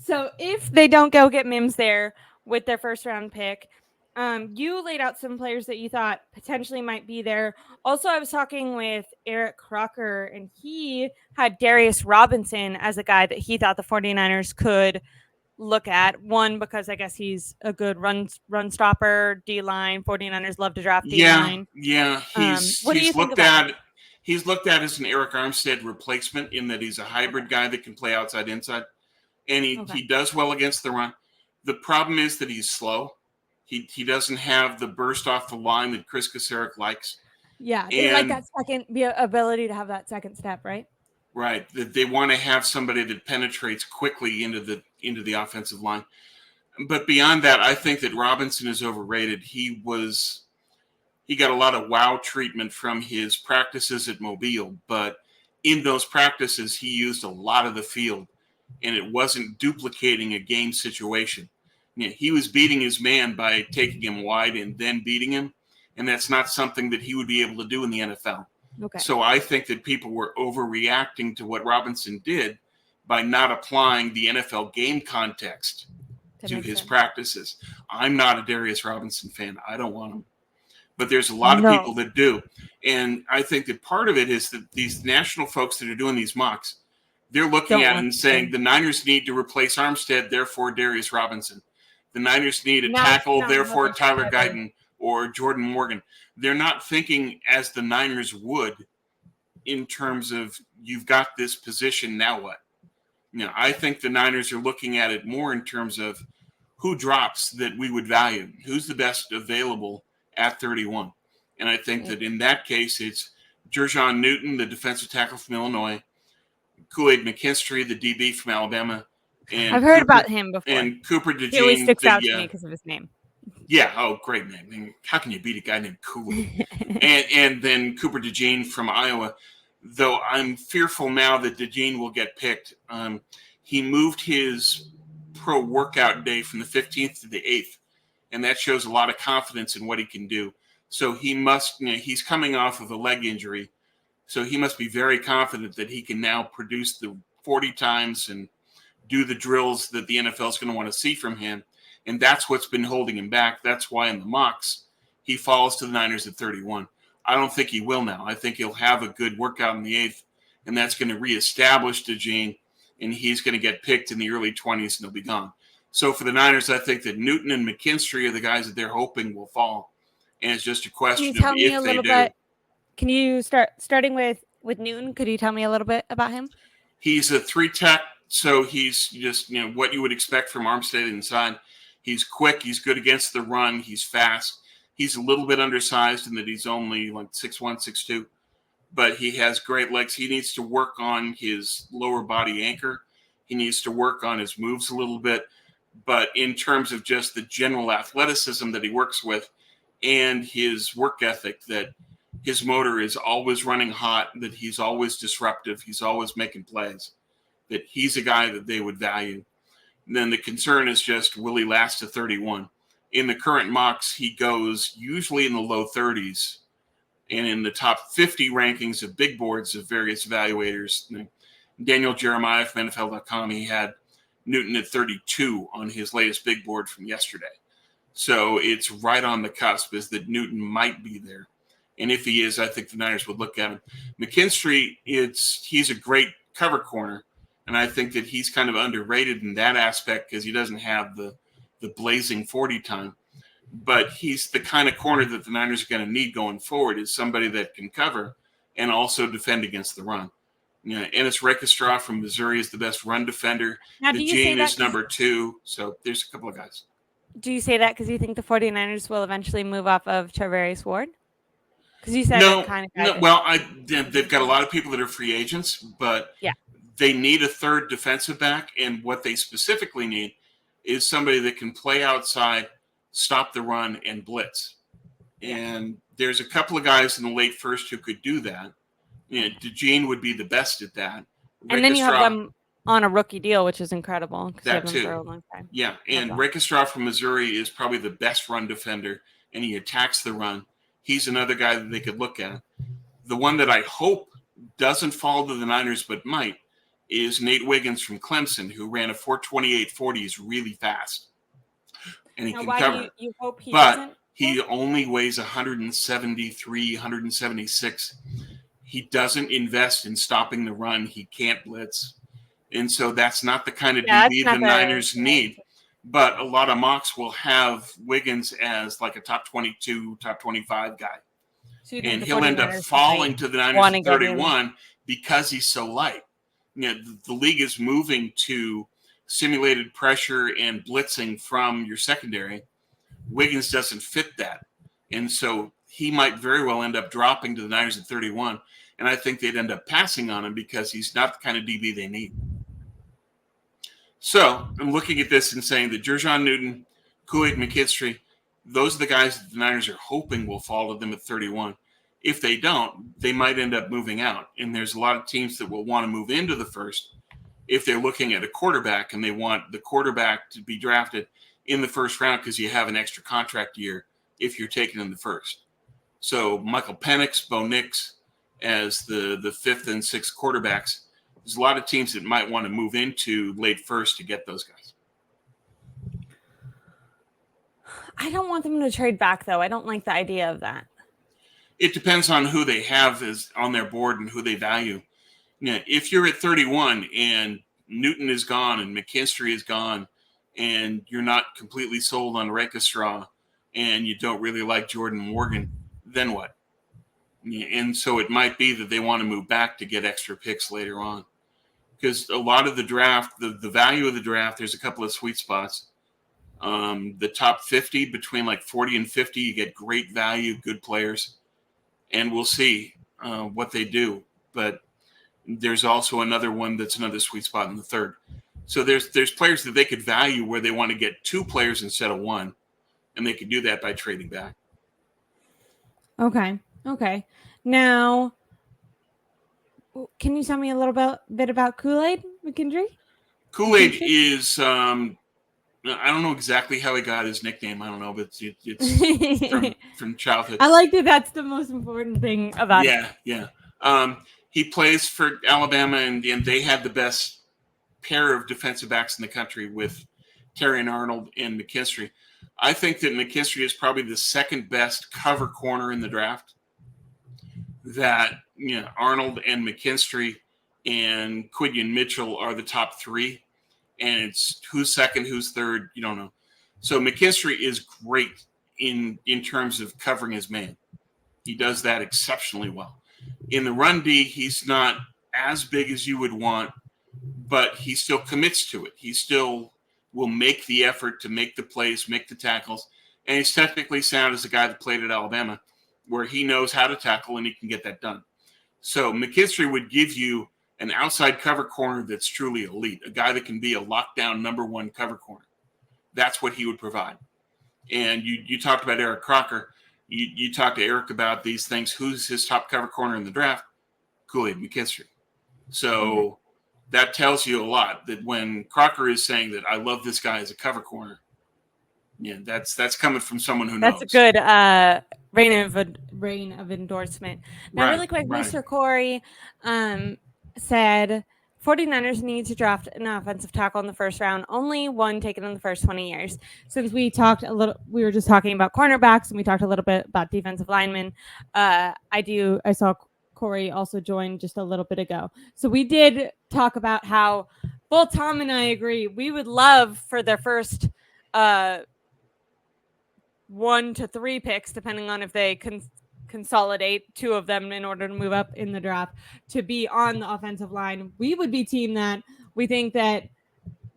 So if they don't go get Mims there with their first round pick, you laid out some players that you thought potentially might be there. Also, I was talking with Eric Crocker, and he had Darius Robinson as a guy that he thought the 49ers could look at. One, because I guess he's a good run stopper, D-line. 49ers love to draft D-line. Yeah. What do you think about him? He's looked at as an Eric Armstead replacement in that he's a hybrid guy that can play outside, inside. And he does well against the run. The problem is that he's slow. He doesn't have the burst off the line that Chris Kasarik likes. Yeah, they like that ability to have that second step, right? Right. They want to have somebody that penetrates quickly into the offensive line. But beyond that, I think that Robinson is overrated. He got a lot of wow treatment from his practices at Mobile, but in those practices, he used a lot of the field, and it wasn't duplicating a game situation. You know, he was beating his man by taking him wide and then beating him, and that's not something that he would be able to do in the NFL. Okay. So I think that people were overreacting to what Robinson did by not applying the NFL game context to his practices. I'm not a Darius Robinson fan. I don't want him. But there's a lot of people that do. And I think that part of it is that these national folks that are doing these mocks, they're looking at it and saying the Niners need to replace Armstead, therefore Darius Robinson. The Niners need a tackle, therefore Tyler Guyton or Jordan Morgan. They're not thinking as the Niners would in terms of you've got this position, now what? You know, I think the Niners are looking at it more in terms of who drops that we would value, who's the best available at 31. And I think that in that case, it's Jer'Jon Newton, the defensive tackle from Illinois, Kool-Aid McKinstry, the DB from Alabama. And I've heard about him before. And Cooper DeJean. He always sticks out to me because of his name. Yeah, great name. I mean, how can you beat a guy named Kool-Aid? and then Cooper DeJean from Iowa. Though I'm fearful now that DeJean will get picked. He moved his pro workout day from the 15th to the 8th, and that shows a lot of confidence in what he can do. So he must, he's coming off of a leg injury, so he must be very confident that he can now produce the 40 times and do the drills that the NFL is going to want to see from him. And that's what's been holding him back. That's why in the mocks, he falls to the Niners at 31. I don't think he will now. I think he'll have a good workout in the 8th, and that's going to reestablish DeJean, and he's going to get picked in the early 20s, and he'll be gone. So for the Niners, I think that Newton and McKinstry are the guys that they're hoping will fall. And it's just a question of if they do. Can you starting with Newton? Could you tell me a little bit about him? He's a 3-tech, so he's just what you would expect from Armstead inside. He's quick. He's good against the run. He's fast. He's a little bit undersized in that he's only like 6'1", 6'2", but he has great legs. He needs to work on his lower body anchor. He needs to work on his moves a little bit. But in terms of just the general athleticism that he works with and his work ethic, that his motor is always running hot, that he's always disruptive, he's always making plays, that he's a guy that they would value. And then the concern is just, will he last to 31? In the current mocks, he goes usually in the low 30s. And in the top 50 rankings of big boards of various evaluators, Daniel Jeremiah from NFL.com, he had Newton at 32 on his latest big board from yesterday. So it's right on the cusp is that Newton might be there. And if he is, I think the Niners would look at him. McKinstry, he's a great cover corner. And I think that he's kind of underrated in that aspect because he doesn't have the blazing 40 time. But he's the kind of corner that the Niners are going to need going forward, is somebody that can cover and also defend against the run. Ennis Rekestra from Missouri is the best run defender. DeJean is number 2. So there's a couple of guys. Do you say that because you think the 49ers will eventually move off of Charvarius Ward? Because you said no, kind of no. Well, they've got a lot of people that are free agents, but they need a third defensive back. And what they specifically need is somebody that can play outside, stop the run, and blitz. And there's a couple of guys in the late first who could do that. DeJean would be the best at that. And then you have them on a rookie deal, which is incredible. That too. For a long time. Yeah, and Rekestra from Missouri is probably the best run defender, and he attacks the run. He's another guy that they could look at. The one that I hope doesn't fall to the Niners but might is Nate Wiggins from Clemson, who ran a 4.28.40, is really fast. And he now, can why cover. do you hope he but doesn't? he only weighs 173, 176. He doesn't invest in stopping the run. He can't blitz. And so that's not the kind of DB the Niners need. But a lot of mocks will have Wiggins as like a top 22, top 25 guy. So and he'll end up falling to the Niners at 31 because he's so light. The league is moving to simulated pressure and blitzing from your secondary. Wiggins doesn't fit that. And so he might very well end up dropping to the Niners at 31. And I think they'd end up passing on him because he's not the kind of DB they need. So I'm looking at this and saying that Jer'Jon Newton, Kool-Aid, McKinstry, those are the guys that the Niners are hoping will fall to them at 31. If they don't, they might end up moving out. And there's a lot of teams that will want to move into the first if they're looking at a quarterback and they want the quarterback to be drafted in the first round because you have an extra contract year if you're taken in the first. So Michael Penix, Bo Nix as the fifth and sixth quarterbacks. There's a lot of teams that might want to move into late first to get those guys. I don't want them to trade back, though. I don't like the idea of that. It depends on who they have as on their board and who they value. If you're at 31 and Newton is gone and McKinstry is gone and you're not completely sold on Rakestraw and you don't really like Jordan Morgan, then what? And so it might be that they want to move back to get extra picks later on. Because a lot of the draft, the value of the draft, there's a couple of sweet spots. The top 50, between like 40 and 50, you get great value, good players. And we'll see what they do. But there's also another one that's another sweet spot in the third. So there's players that they could value where they want to get two players instead of one. And they could do that by trading back. Okay. Now, can you tell me a little bit about Kool-Aid, McKinstry? Kool-Aid is, I don't know exactly how he got his nickname. I don't know, but it's from childhood. I like that. That's the most important thing about it. Yeah. He plays for Alabama, and they had the best pair of defensive backs in the country with Terrion Arnold and McKinstry. I think that McKinstry is probably the second best cover corner in the draft. That Arnold and McKinstry and Quidyon Mitchell are the top three, and it's who's second, who's third, you don't know. So McKinstry is great in terms of covering his man. He does that exceptionally well. In the run D, he's not as big as you would want, but he still commits to it. He still will make the effort to make the plays, make the tackles, and he's technically sound as a guy that played at Alabama, where he knows how to tackle and he can get that done. So McKinstry would give you an outside cover corner that's truly elite, a guy that can be a lockdown number one cover corner. That's what he would provide. And you talked about Eric Crocker. You talked to Eric about these things. Who's his top cover corner in the draft? Kool-Aid McKinstry. So that tells you a lot, that when Crocker is saying that I love this guy as a cover corner, that's coming from someone who knows. That's a good reign of endorsement. Now, really quick, right. Mr. Corey said 49ers need to draft an offensive tackle in the first round. Only one taken in the first 20 years. Since we were just talking about cornerbacks and we talked a little bit about defensive linemen. I saw Corey also joined just a little bit ago. So we did talk about how both Tom and I agree. We would love for their first 1 to 3 picks, depending on if they consolidate 2 of them in order to move up in the draft, to be on the offensive line. We would be team that we think that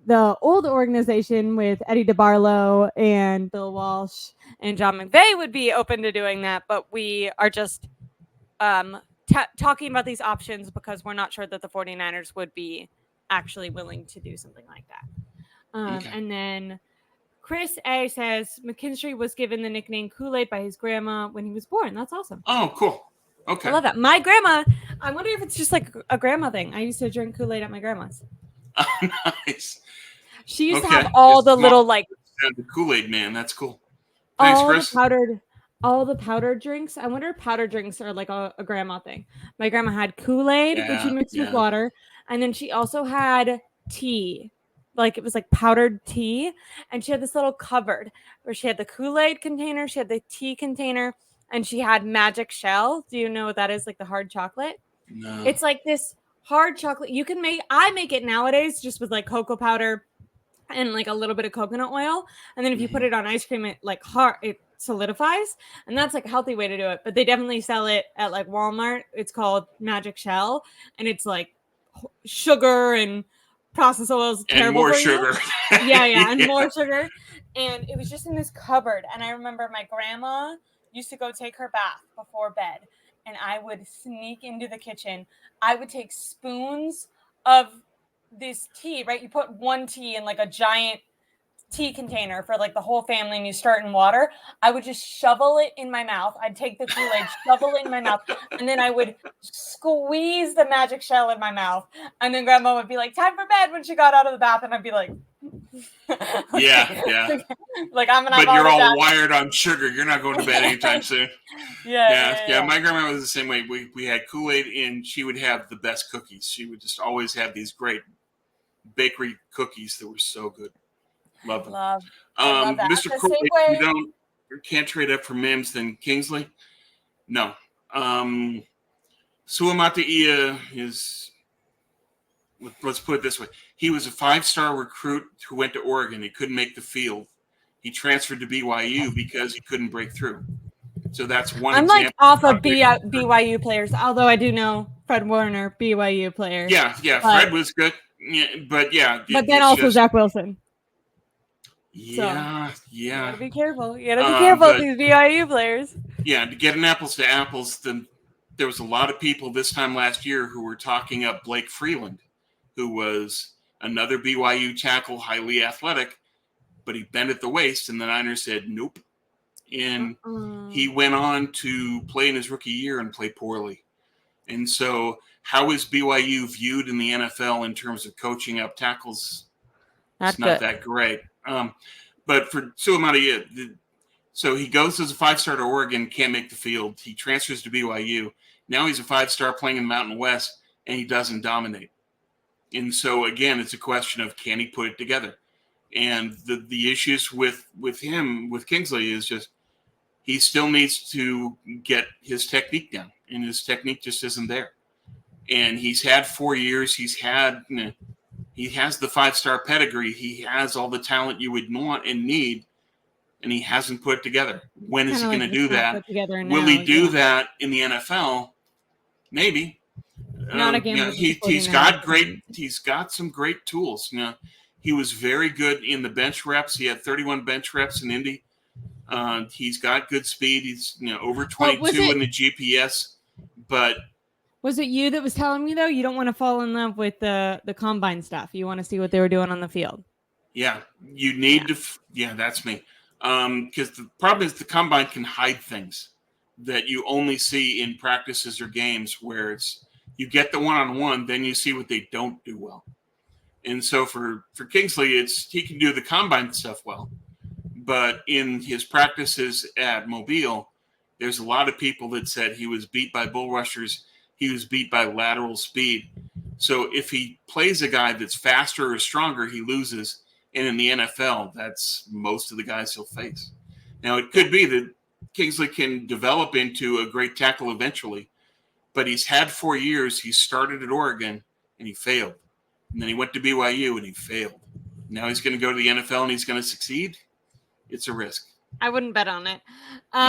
the old organization with Eddie DeBarlo and Bill Walsh and John McVay would be open to doing that, but we are just talking about these options because we're not sure that the 49ers would be actually willing to do something like that. Okay. And then Chris A says McKinstry was given the nickname Kool-Aid by his grandma when he was born. That's awesome. Oh, cool. Okay. I love that. My grandma, I wonder if it's just like a grandma thing. I used to drink Kool-Aid at my grandma's. Oh, nice. She used to have all the little like the Kool-Aid man. That's cool. Thanks, Chris. All the powdered drinks. I wonder if powdered drinks are like a grandma thing. My grandma had Kool-Aid, which you mix with water. And then she also had tea. Like it was like powdered tea. And she had this little cupboard where she had the Kool-Aid container, she had the tea container, and she had Magic Shell. Do you know what that is? Like the hard chocolate? No. It's like this hard chocolate. You can I make it nowadays just with like cocoa powder and like a little bit of coconut oil. And then if you put it on ice cream, it solidifies. And that's like a healthy way to do it. But they definitely sell it at like Walmart. It's called Magic Shell. And it's like sugar and processed oils. And more sugar. Yeah, and more sugar. And it was just in this cupboard. And I remember my grandma used to go take her bath before bed. And I would sneak into the kitchen. I would take spoons of this tea, right? You put one tea in like a giant tea container for like the whole family and you start in water. I would just shovel it in my mouth. I'd take the Kool-Aid, shovel it in my mouth, and then I would squeeze the Magic Shell in my mouth. And then grandma would be like, time for bed when she got out of the bath. And I'd be like, yeah. Like I'm gonna. But you're all wired on sugar. You're not going to bed anytime soon. Yeah. My grandma was the same way. We had Kool-Aid, and she would have the best cookies. She would just always have these great bakery cookies that were so good. Love them. Love that. Mr. Kool-Aid, can't trade up for Mims than Kingsley. No. Suamataia is. Let's put it this way. He was a 5-star recruit who went to Oregon. He couldn't make the field. He transferred to BYU because he couldn't break through. So that's one I'm example. like off of BYU players, although I do know Fred Warner, BYU player. Yeah. Fred was good. Yeah, but yeah. But then also Zach Wilson. Yeah. You gotta be careful. You gotta be careful with these BYU players. Yeah, to get an apples to apples, then there was a lot of people this time last year who were talking up Blake Freeland, who was another BYU tackle, highly athletic, but he bent at the waist, and the Niners said nope. And he went on to play in his rookie year and play poorly. And so how is BYU viewed in the NFL in terms of coaching up tackles? It's not that great. But for Suamataia, so he goes as a 5-star to Oregon, can't make the field. He transfers to BYU. Now he's a 5-star playing in the Mountain West, and he doesn't dominate. And so, again, it's a question of can he put it together? And the issues with him, with Kingsley, is just he still needs to get his technique down, and his technique just isn't there. And he's had 4 years. He has the 5-star pedigree. He has all the talent you would want and need, and he hasn't put it together. When is he going to do that? Will he do that in the NFL? Maybe. Not again. He's got some great tools. He was very good in the bench reps. He had 31 bench reps in Indy. He's got good speed. He's over 22 in the GPS. But was it you that was telling me though you don't want to fall in love with the combine stuff? You want to see what they were doing on the field. Yeah, you need to. Yeah, that's me. Because the problem is the combine can hide things that you only see in practices or games where it's. You get the one-on-one, then you see what they don't do well. And so for Kingsley, he can do the combine stuff well. But in his practices at Mobile, there's a lot of people that said he was beat by bull rushers. He was beat by lateral speed. So if he plays a guy that's faster or stronger, he loses. And in the NFL, that's most of the guys he'll face. Now, it could be that Kingsley can develop into a great tackle eventually. But he's had 4 years. He started at Oregon, and he failed. And then he went to BYU, and he failed. Now he's going to go to the NFL, and he's going to succeed. It's a risk. I wouldn't bet on it.